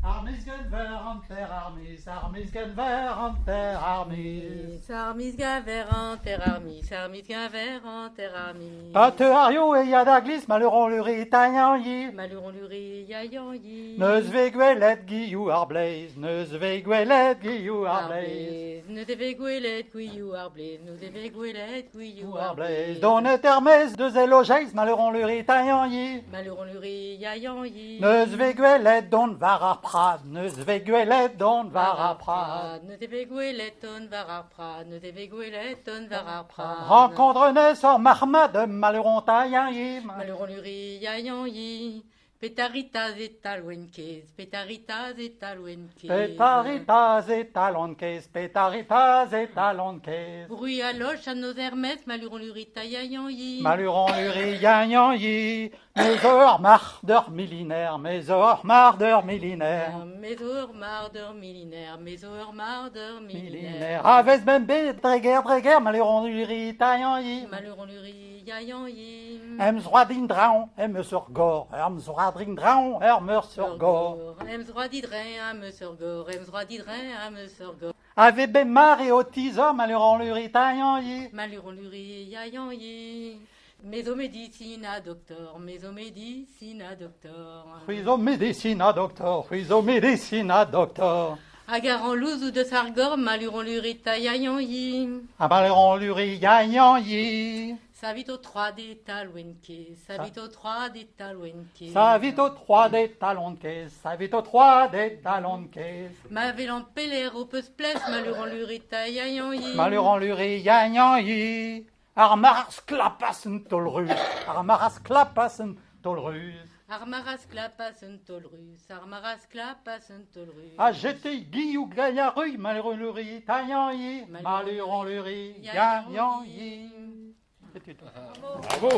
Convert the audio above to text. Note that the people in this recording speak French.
Armis Gunveranter, Armis Gunveranter, Armis Gaveranter, Armis Gaveranter, Armis. Pate Ario et Yadaglis, Maluron Luri, Tayanyi. Maluron Luri, Yayanyi. Neus veguelet Guillou Arblaise, Neus veguelet Guillou Arblaise. Neus veguelet Guillou Arblaise, Neus veguelet Guillou Arblaise. Donnet Hermès, de Zélogès, Maluron Luri, Tayanyi. Maluron Luri, Yayanyi. Neus veguelet Don Varaprad, Neus veguelet Don Varaprad. Neus veguelet Don Varaprad, Neus veguelet Don Varaprad. Rencontre Nessor Mahmad, Maluron Tayanyi. Maluron Luri, Yayanyi. Pétaritas et talouenkes, pétaritas et talouenkes. Pétaritas et talonques, pétaritas et talonques. Bruit à loche à nos hermès, maluron lurita yayanyi. Maluron luri yanyanyi, mes heures mardeurs millénaires, mes heures mardeurs millénaires. Mes heures mardeurs millénaires, mes heures mardeurs millénaires. Aves bembe, dreguer, maluron luri tayanyi. Maluron luri yayanyi. Emsroadin draon, emsurgor, emsroadin draon, emsurgor. Emsroadidrin, emsurgor, emsroadidrin, emsurgor. Ave bemar et otiso, maluron luri tayanyi. Maluron luri yayanyi. Mésomédicina doctor, mésomédicina doctor. Médecina doctor, médecina doctor. Agaran louzou de sargor, maluron lurita yayanyi. Maluron luri yayanyi. Savito 3D talouenke, Savito 3D talouenke. Savito 3D talonques, Savito 3D talonques. Mavelan peler au peu spless, maluron lurita yayanyi. Maluron luri yayanyi. Armaras clapassen tolrus, Armaras clapassen tolrus. Armaras clapassen tolrus, Armaras clapassen tolrus. A jeté guillou gaillarui, Maluron luri tayanyi. Maluron luri yayanyi. Bravo.